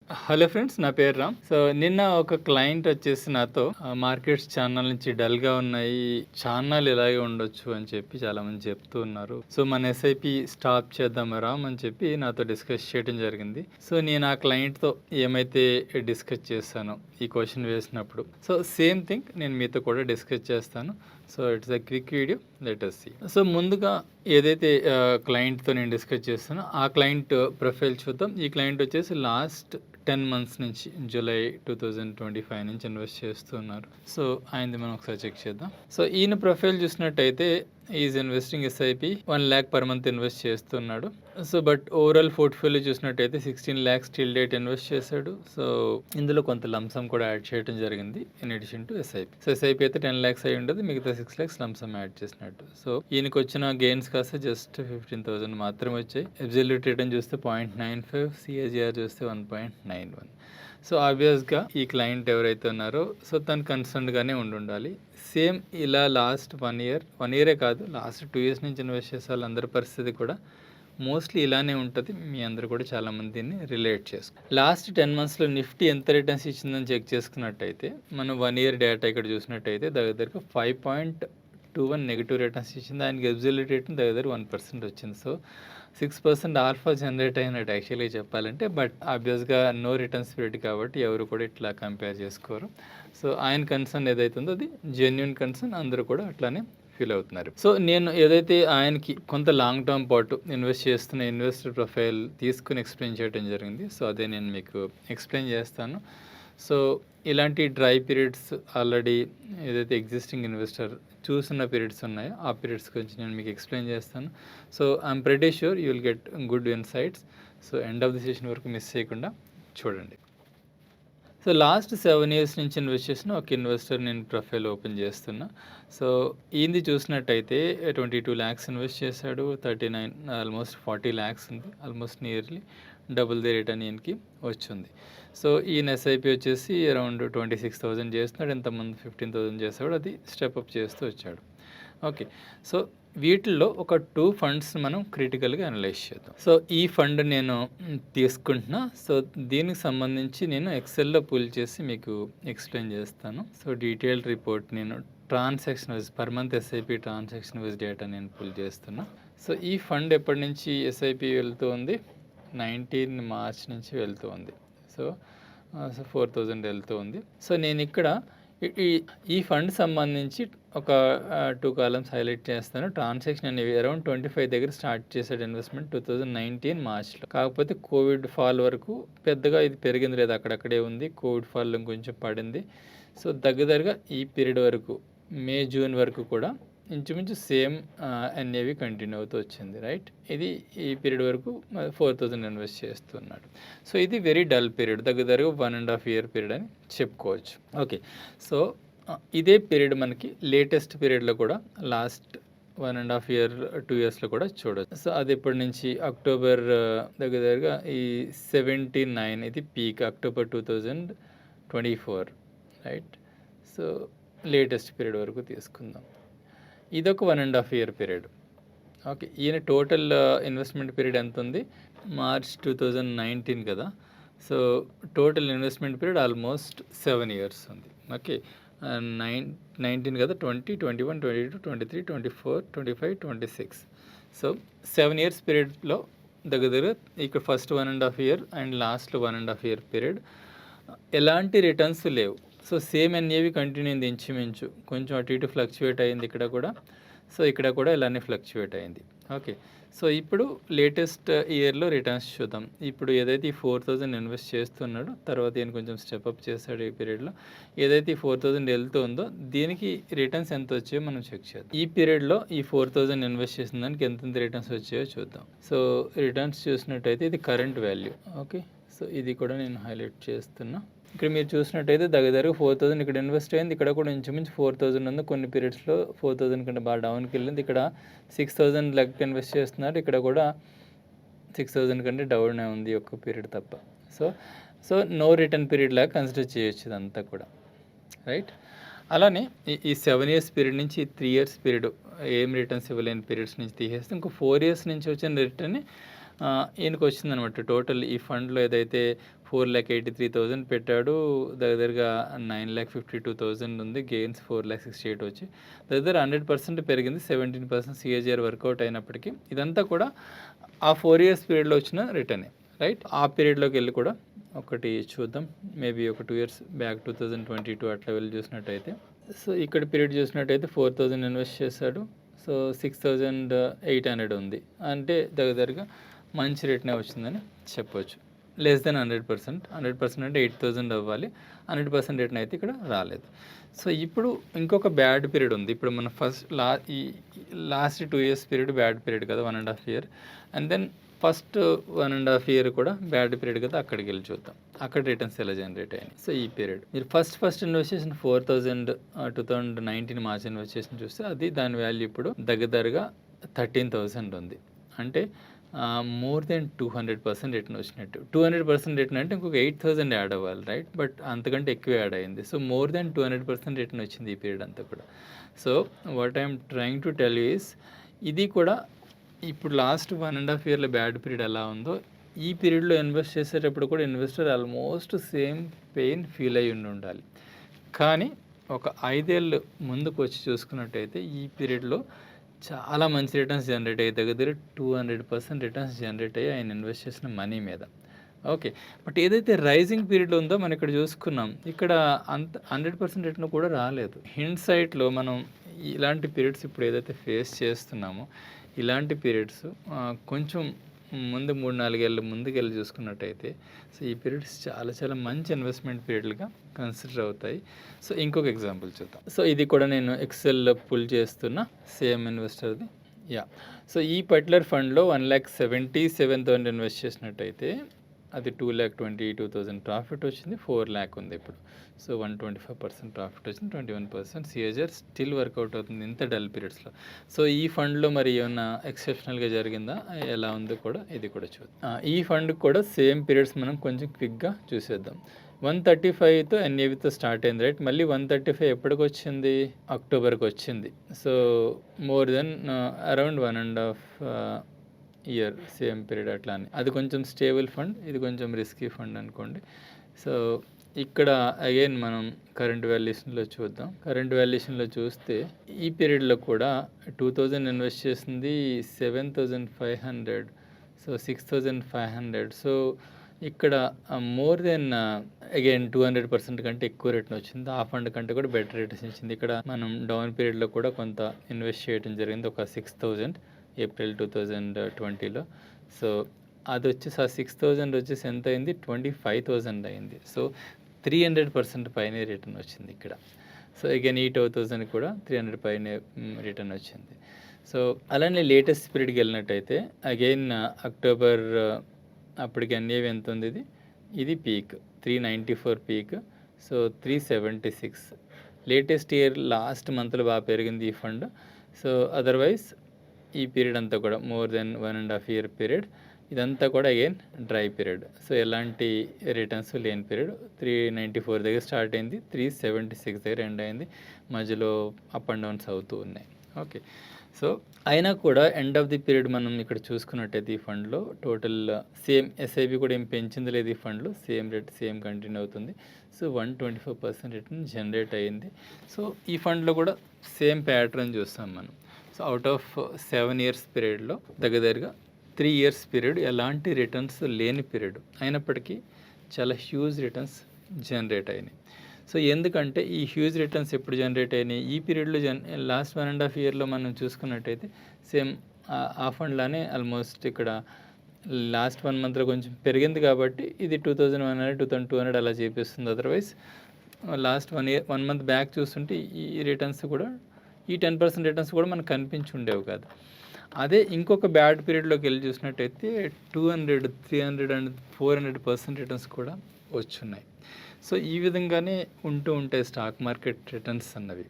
Hello friends, నా పేరు Ram. So నిన్న ఒక క్లయింట్ వచ్చేసి నాతో మార్కెట్స్ ఛానల్ నుంచి డల్గా ఉన్నాయి, ఛానల్ ఇలాగే ఉండొచ్చు అని చెప్పి చాలా మంది చెప్తూ ఉన్నారు. సో మన ఎస్ఐపి స్టాప్ చేద్దాం రామ్ అని చెప్పి నాతో డిస్కస్ చేయడం జరిగింది. సో నేను ఆ క్లయింట్తో ఏమైతే డిస్కస్ చేశానో ఈ క్వశ్చన్ వేసినప్పుడు, సో సేమ్ థింగ్ నేను మీతో కూడా డిస్కస్ చేస్తాను. So it's a quick video, let us see. So ముందుగా ఏదైతే క్లయింట్తో నేను డిస్కస్ చేస్తానో ఆ క్లయింట్ ప్రొఫైల్ చూద్దాం. ఈ క్లయింట్ వచ్చేసి లాస్ట్ 10 months నుంచి జూలై 2025 నుంచి ఇన్వెస్ట్ చేస్తున్నారు. సో ఆయనది మనం ఒకసారి చెక్ చేద్దాం. సో ఈయన ప్రొఫైల్ చూసినట్టయితే is investing SIP 1 lakh per month invest చేస్తున్నాడు. సో బట్ ఓవరాల్ పోర్ట్ఫోలియో చూసినట్టయితే 16 lakhs టిల్ డేట్ ఇన్వెస్ట్ చేశాడు. సో ఇందులో కొంత లంసమ్ కూడా యాడ్ చేయడం జరిగింది in addition to SIP. So SIP అయితే 10 lakhs అయి ఉండదు, మిగతా 6 lakhs లంసమ్ యాడ్ చేసినట్టు. సో ఈయనకు వచ్చిన గెయిన్స్ కాస్త జస్ట్ 15,000 మాత్రమే వచ్చాయి. అబ్సల్యూట్ రిటర్న్ చూస్తే 0.95, సిఏజిఆర్ చూస్తే 1.91. సో ఆబ్వియస్గా ఈ క్లయింట్ ఎవరైతే ఉన్నారో సో తను కన్సర్న్గానే ఉండాలి. సేమ్ ఇలా లాస్ట్ 1 year కాదు, లాస్ట్ 2 years నుంచి ఇన్వెస్ట్ చేసే వాళ్ళందరి పరిస్థితి కూడా మోస్ట్లీ ఇలానే ఉంటుంది. మీ అందరూ కూడా చాలామంది దీన్ని రిలేట్ చేసుకో. లాస్ట్ 10 monthsలో నిఫ్టీ ఎంత రిటర్న్స్ ఇచ్చిందని చెక్ చేసుకున్నట్టయితే మనం 1 year డేటా ఇక్కడ చూసినట్టయితే దగ్గర 5.21 నెగిటివ్ రిటర్న్స్ ఇచ్చింది. ఆయనకి అబ్సల్యూట్ రిటర్న్ దగ్గర 1% వచ్చింది. సో 6% ఆల్ఫా జనరేట్ అయినట్టు యాక్చువల్గా చెప్పాలంటే. బట్ ఆబ్వియస్గా నో రిటర్న్స్ పీరియడ్ కాబట్టి ఎవరు కూడా ఇట్లా కంపేర్ చేసుకోరు. సో ఆయన కన్సర్న్ ఏదైతే ఉందో అది జెన్యున్ కన్సర్న్, అందరూ కూడా అట్లానే ఫీల్ అవుతున్నారు. సో నేను ఏదైతే ఆయనకి కొంత లాంగ్ టర్మ్ పాటు ఇన్వెస్ట్ చేస్తున్న ఇన్వెస్టర్ ప్రొఫైల్ తీసుకుని ఎక్స్ప్లెయిన్ చేయడం జరిగింది. సో అదే నేను మీకు ఎక్స్ప్లెయిన్ చేస్తాను. సో ఇలాంటి డ్రై పీరియడ్స్ ఆల్రెడీ ఏదైతే ఎగ్జిస్టింగ్ ఇన్వెస్టర్ చూస్తున్న పీరియడ్స్ ఉన్నాయో ఆ పీరియడ్స్ గురించి నేను మీకు ఎక్స్ప్లెయిన్ చేస్తాను. So I'm pretty sure you will get good insights. So end of the session వరకు మిస్ చేయకుండా చూడండి. సో లాస్ట్ 7 years నుంచి ఇన్వెస్ట్ చేసిన ఒక ఇన్వెస్టర్ నేను ప్రొఫైల్ ఓపెన్ చేస్తున్నా. సో ఈయనది చూసినట్టయితే 22 lakhs ఇన్వెస్ట్ చేశాడు. 39 ఆల్మోస్ట్ 40 lakhs ఉంది. Almost nearly double the return ఈయనకి వచ్చింది. సో ఈయన ఎస్ఐపి వచ్చేసి అరౌండ్ 26,000 చేస్తున్నాడు. ఎంతమంది 15,000 చేస్తాడు, అది స్టెప్ అప్ చేస్తూ వచ్చాడు. ఓకే, సో వీటిల్లో ఒక 2 ఫండ్స్ మనం క్రిటికల్గా అనలైజ్ చేద్దాం. సో ఈ ఫండ్ నేను తీసుకుంటున్నా. సో దీనికి సంబంధించి నేను ఎక్సెల్లో పుల్ చేసి మీకు ఎక్స్ప్లెయిన్ చేస్తాను. సో డీటెయిల్డ్ రిపోర్ట్ నేను transaction wise per month SIP transaction wise data నేను పుల్ చేస్తున్నా. సో ఈ ఫండ్ ఎప్పటి నుంచి ఎస్ఐపి వెళ్తూ ఉంది, 19 March నుంచి వెళ్తూ ఉంది. సో 4,000 వెళ్తూ ఉంది. సో నేను ఇక్కడ ఈ ఫండ్ సంబంధించి ఒక 2 columns హైలైట్ చేస్తాను. ట్రాన్సాక్షన్ అనేవి అరౌండ్ 25 దగ్గర స్టార్ట్ చేశాడు ఇన్వెస్ట్మెంట్ 2019 Marchలో. కాకపోతే కోవిడ్ ఫాల్ వరకు పెద్దగా ఇది పెరిగింది లేదు, అక్కడక్కడే ఉంది. కోవిడ్ ఫాల్ కొంచెం పడింది. సో దగ్గరగా ఈ పీరియడ్ వరకు May June వరకు కూడా ఇంచుమించు సేమ్ ఎన్ఏవి కంటిన్యూ అవుతూ వచ్చింది. రైట్, ఇది ఈ పీరియడ్ వరకు 4,000 ఇన్వెస్ట్ చేస్తున్నాడు. సో ఇది వెరీ డల్ పీరియడ్, దగ్గర 1.5 year పీరియడ్ అని చెప్పుకోవచ్చు. ఓకే, సో ఇదే పీరియడ్ మనకి లేటెస్ట్ పీరియడ్లో కూడా లాస్ట్ 1.5 year 2 yearsలో కూడా చూడవచ్చు. సో అది ఇప్పటి నుంచి అక్టోబర్ దగ్గరగా ఈ 79, ఇది peak October 2024. Right, so latest period వరకు తీసుకుందాం. ఇదొక 1.5 year పీరియడ్. ఓకే, ఈయన టోటల్ ఇన్వెస్ట్మెంట్ పీరియడ్ ఎంత ఉంది, March 2019 కదా. So total investment period almost 7 years ఉంది. ఓకే, 19 కదా, 20, 21, 22, 23, 24, 25, 26. సో 7 years పీరియడ్లో దగ్గర ఇక్కడ ఫస్ట్ 1.5 year అండ్ లాస్ట్లో 1.5 year పీరియడ్ ఎలాంటి రిటర్న్స్ లేవు. సో సేమ్ ఎన్ఏవి కంటిన్యూ అయింది, ఇంచుమించు కొంచెం అటు ఇటు ఫ్లక్చువేట్ అయింది ఇక్కడ కూడా. సో ఇక్కడ కూడా ఇలానే ఫ్లక్చువేట్ అయింది. ఓకే, సో ఇప్పుడు లేటెస్ట్ ఇయర్లో రిటర్న్స్ చూద్దాం. ఇప్పుడు ఏదైతే ఈ 4,000 ఇన్వెస్ట్ చేస్తున్నాడో తర్వాత ఈయన కొంచెం స్టెప్అప్ చేస్తాడు ఈ పీరియడ్లో. ఏదైతే ఈ 4,000 వెళ్తుందో దీనికి రిటర్న్స్ ఎంత వచ్చాయో మనం చెక్ చేద్దాం. ఈ పీరియడ్లో ఈ 4,000 ఇన్వెస్ట్ చేసిన దానికి ఎంత రిటర్న్స్ వచ్చాయో చూద్దాం. సో రిటర్న్స్ చూసినట్టయితే ఇది కరెంట్ వాల్యూ. ఓకే, సో ఇది కూడా నేను హైలైట్ చేస్తున్నా. ఇక్కడ మీరు చూసినట్టయితే దగ్గర 4,000 ఇక్కడ ఇన్వెస్ట్ అయింది. ఇక్కడ కూడా ఇంచుమించు 4,000 ఉంది. కొన్ని పీరియడ్స్లో 4,000 కంటే బాగా డౌన్కి వెళ్ళింది. ఇక్కడ 6,000 లెక్క ఇన్వెస్ట్ చేస్తున్నారు. ఇక్కడ కూడా 6,000 కంటే డౌన్ ఉంది ఒక్క పీరియడ్ తప్ప. సో నో రిటర్న్ పీరియడ్ లాగా కన్సిడర్ చేయొచ్చు ఇదంతా కూడా. రైట్, అలానే ఈ 7 years పీరియడ్ నుంచి 3 years పీరియడ్ ఏం రిటర్న్స్ ఇవ్వలేని పీరియడ్స్ నుంచి తీసేస్తే ఇంకో 4 years నుంచి వచ్చిన రిటర్న్ని ఈయనకి వచ్చిందనమాట టోటల్ ఈ ఫండ్లో ఏదైతే 4,83,000 పెట్టాడు, దగ్గరగా 9,52,000 ఉంది, గెయిన్స్ 4,68 వచ్చి దగ్గర 100% పెరిగింది, 17% సిఏజిఆర్ వర్కౌట్ అయినప్పటికీ ఇదంతా కూడా ఆ 4 years పీరియడ్లో వచ్చిన రిటర్నే, రైట్. ఆ పీరియడ్లోకి వెళ్ళి కూడా ఒకటి చూద్దాం, మేబీ ఒక 2 years బ్యాక్ 2022 అట్లా వెళ్ళి చూసినట్టయితే. సో ఇక్కడ పీరియడ్ చూసినట్టయితే 4,000 ఇన్వెస్ట్ చేశాడు, సో 6,800 ఉంది, అంటే దగ్గరగా మంచి రేట్నే వచ్చిందని చెప్పొచ్చు. లెస్ దెన్ 100%, 100% అంటే 8,000 అవ్వాలి, 100% రేట్ని అయితే ఇక్కడ రాలేదు. సో ఇప్పుడు ఇంకొక బ్యాడ్ పీరియడ్ ఉంది. ఇప్పుడు మన last 2 years period bad period కదా, 1.5 year, and then first 1.5 year కూడా బ్యాడ్ పీరియడ్ కదా, అక్కడికి వెళ్ళి చూద్దాం అక్కడ రిటర్న్స్ ఎలా జనరేట్ అయ్యాయి. సో ఈ పీరియడ్ మీరు ఫస్ట్ ఇన్వెస్టేషన్ 4,000 2019 మార్చ్ ఇన్వెస్టేషన్ చూస్తే అది దాని వాల్యూ ఇప్పుడు దగ్గరగా 13,000 ఉంది, అంటే మోర్ దెన్ 200% రిటర్న్ వచ్చినట్టు. 200% రిటర్న్ అంటే ఇంకొక 8,000 యాడ్ అవ్వాలి, రైట్, బట్ అంతకంటే ఎక్కువ యాడ్ అయింది. సో మోర్ దెన్ 200% రిటర్న్ వచ్చింది ఈ పీరియడ్ అంతా కూడా. So what I'm trying to tell you is, ఇది కూడా ఇప్పుడు లాస్ట్ 1.5 yearలో బ్యాడ్ పీరియడ్ ఎలా ఉందో ఈ పీరియడ్లో ఇన్వెస్ట్ చేసేటప్పుడు కూడా investor almost same pain feel అయ్యి ఉండాలి. కానీ ఒక 5 ఏళ్ళు ముందుకు వచ్చి చూసుకున్నట్టయితే ఈ పీరియడ్లో చాలా మంచి రిటర్న్స్ జనరేట్ అయ్యి దగ్గర 200% రిటర్న్స్ జనరేట్ అయ్యి ఆయన ఇన్వెస్ట్ చేసిన మనీ మీద. ఓకే, బట్ ఏదైతే రైజింగ్ పీరియడ్ ఉందో మనం ఇక్కడ చూసుకున్నాం, ఇక్కడ అంత 100% రిటర్న్ కూడా రాలేదు. హిండ్ సైట్లో మనం ఇలాంటి పీరియడ్స్ ఇప్పుడు ఏదైతే ఫేస్ చేస్తున్నామో ఇలాంటి పీరియడ్స్ కొంచెం ముందు 3-4 ఏళ్ళ ముందుకెళ్ళి చూసుకున్నట్టయితే సో ఈ పీరియడ్స్ చాలా మంచి ఇన్వెస్ట్మెంట్ పీరియడ్లుగా కన్సిడర్ అవుతాయి. సో ఇంకొక ఎగ్జాంపుల్ చూద్దాం. సో ఇది కూడా నేను ఎక్సెల్లో పుల్ చేస్తున్న సేమ్ ఇన్వెస్టర్ది. సో ఈ పర్టికులర్ ఫండ్లో 1,77,000 ఇన్వెస్ట్ చేసినట్టయితే అది 2,22,000 ప్రాఫిట్ వచ్చింది, 4 lakh ఉంది ఇప్పుడు. సో 125% ప్రాఫిట్ వచ్చింది, 21% సిఏజిఆర్ స్టిల్ వర్కౌట్ అవుతుంది ఇంత డల్ పీరియడ్స్లో. సో ఈ ఫండ్లో మరి ఏమన్నా ఎక్సెప్షనల్గా జరిగిందా, ఎలా ఉందో కూడా ఇది కూడా చూద్దాం. ఈ ఫండ్ కూడా సేమ్ పీరియడ్స్ మనం కొంచెం క్విక్గా చూసేద్దాం. 135తో ఎన్ఏవితో స్టార్ట్ అయింది, రైట్. మళ్ళీ 135 ఎప్పటికి వచ్చింది, అక్టోబర్కి వచ్చింది. So more than around 1.5 year same period అట్లానే. అది కొంచెం స్టేబుల్ ఫండ్, ఇది కొంచెం రిస్కీ ఫండ్ అనుకోండి. సో ఇక్కడ అగైన్ మనం కరెంట్ వాల్యుయేషన్లో చూద్దాం. కరెంట్ వాల్యుయేషన్లో చూస్తే ఈ పీరియడ్లో కూడా 2,000 ఇన్వెస్ట్ చేసింది, 7,500, సో 6,500. సో ఇక్కడ మోర్ దెన్ అగైన్ 200% కంటే ఎక్కువ రిటర్న్ వచ్చింది. ఆ ఫండ్ కంటే కూడా బెటర్ రిటర్న్స్ ఇచ్చింది. ఇక్కడ మనం డౌన్ పీరియడ్లో కూడా కొంత ఇన్వెస్ట్ చేయడం జరిగింది, ఒక 6,000 ఏప్రిల్ 2020లో. సో అది వచ్చేసి ఆ 6,000 వచ్చేసి ఎంత అయింది, 25,000 అయింది. సో 300% పైనే రిటర్న్ వచ్చింది ఇక్కడ. సో అగైన్ ఈ 2,000 కూడా 300 పైనే రిటర్న్ వచ్చింది. సో అలానే లేటెస్ట్ పీరియడ్కి వెళ్ళినట్టయితే అగైన్ అక్టోబర్ అప్పటికి ఎన్ఏవి ఎంత ఉంది, ఇది peak 394 peak, so 376. Latest year last మంత్లో బాగా పెరిగింది ఈ ఫండ్. సో అదర్వైజ్ ఈ పీరియడ్ అంతా కూడా మోర్ దెన్ 1.5 year పీరియడ్, ఇదంతా కూడా అగైన్ డ్రై పీరియడ్. సో ఎలాంటి రిటర్న్స్ లేని పీరియడ్. 394 దగ్గర స్టార్ట్ అయింది, 376 దగ్గర ఎండ్ అయింది, మధ్యలో అప్ అండ్ డౌన్స్ అవుతూ ఉన్నాయి. ఓకే, సో అయినా కూడా ఎండ్ ఆఫ్ ది పీరియడ్ మనం ఇక్కడ చూసుకున్నట్టయితే ఈ ఫండ్లో టోటల్ సేమ్ ఎస్ఐపి కూడా ఏం పెంచింది లేదు, ఈ ఫండ్లో సేమ్ రేట్ సేమ్ కంటిన్యూ అవుతుంది. సో 125% రిటర్న్ జనరేట్ అయ్యింది. సో ఈ ఫండ్లో కూడా సేమ్ ప్యాటర్న్ చూస్తాం మనం. సో అవుట్ ఆఫ్ 7 years పీరియడ్లో దగ్గరగా 3 years పీరియడ్ ఎలాంటి రిటర్న్స్ లేని పీరియడ్ అయినప్పటికీ చాలా హ్యూజ్ రిటర్న్స్ జనరేట్ అయినాయి. సో ఎందుకంటే ఈ హ్యూజ్ రిటర్న్స్ ఎప్పుడు జనరేట్ అయినాయి, ఈ పీరియడ్లో లాస్ట్ 1.5 yearలో మనం చూసుకున్నట్టయితే సేమ్ ఆ ఫండ్లానే ఆల్మోస్ట్ ఇక్కడ లాస్ట్ 1 monthలో కొంచెం పెరిగింది కాబట్టి ఇది 2,100, 2,200 అలా చేపిస్తుంది. అదర్వైజ్ లాస్ట్ 1 month బ్యాక్ చూస్తుంటే ఈ రిటర్న్స్ కూడా ఈ 10% రిటర్న్స్ కూడా మనకు కనిపించి ఉండేవి కాదు. అదే ఇంకొక బ్యాడ్ పీరియడ్లోకి వెళ్ళి చూసినట్టయితే 200, 300 అండ్ 400% రిటర్న్స్ కూడా వచ్చున్నాయి. సో ఈ విధంగానే ఉంటూ ఉంటాయి స్టాక్ మార్కెట్ రిటర్న్స్ అన్నవి.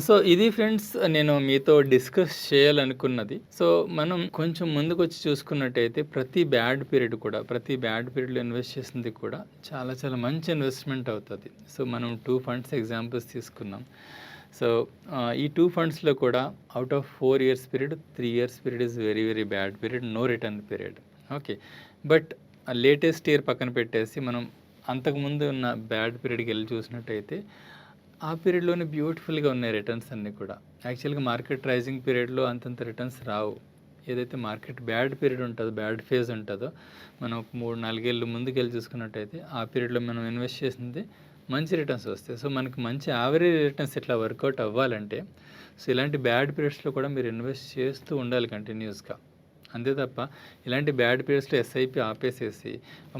సో ఇది ఫ్రెండ్స్ నేను మీతో డిస్కస్ చేయాలనుకున్నది. సో మనం కొంచెం ముందుకు వచ్చి చూసుకున్నట్టయితే ప్రతి బ్యాడ్ పీరియడ్లో ఇన్వెస్ట్ చేసింది కూడా చాలా మంచి ఇన్వెస్ట్మెంట్ అవుతుంది. సో మనం 2 funds ఎగ్జాంపుల్స్ తీసుకున్నాం. సో ఈ 2 fundsలో కూడా out of 4 years period 3 years period is very bad period, no return period. Okay. But ఆ లేటెస్ట్ ఇయర్ పక్కన పెట్టేసి మనం అంతకుముందు ఉన్న బ్యాడ్ పీరియడ్‌కెళ్ళి చూసినట్టయితే, ఆ పీరియడ్‌లోనే బ్యూటిఫుల్‌గా ఉన్నాయి రిటర్న్స్ అన్నీ కూడా. యాక్చువల్‌గా మార్కెట్ రైజింగ్ పీరియడ్‌లో అంతంత రిటర్న్స్ రావు. ఏదైతే మార్కెట్ బ్యాడ్ పీరియడ్ ఉంటదో, బ్యాడ్ ఫేజ్ ఉంటదో, మనం ఒక 3, 4 ఏళ్ళు ముందుకెళ్ళి చూసుకున్నట్టయితే, ఆ పీరియడ్‌లో మనం ఇన్వెస్ట్ చేసింది మంచి రిటర్న్స్ వస్తాయి. సో, మనకి మంచి యావరేజ్ రిటర్న్స్ ఇట్లా వర్కౌట్ అవ్వాలంటే, సో, ఇలాంటి బ్యాడ్ పీరియడ్స్‌లో కూడా మీరు ఇన్వెస్ట్ చేస్తూ ఉండాలి కంటిన్యూయస్‌గా. అంతే తప్ప ఇలాంటి బ్యాడ్ పీరియడ్స్‌లో ఎస్ఐపి ఆపేసేసి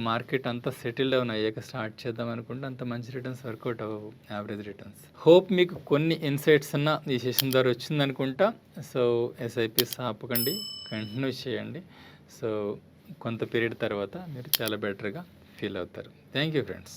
మార్కెట్ అంతా సెటిల్ డౌన్ అయ్యాక స్టార్ట్ చేద్దాం అనుకుంటే అంత మంచి రిటర్న్స్ వర్కౌట్ అవ్వవు, యావరేజ్ రిటర్న్స్. హోప్ మీకు కొన్ని ఇన్సైట్స్ అన్న ఈ సెషన్ ద్వారా వచ్చిందనుకుంటా. సో, ఎస్ఐపిస్ ఆపకండి, కంటిన్యూ చేయండి. సో, కొంత పీరియడ్ తర్వాత మీరు చాలా బెటర్‌గా ఫీల్ అవుతారు. Thank you friends.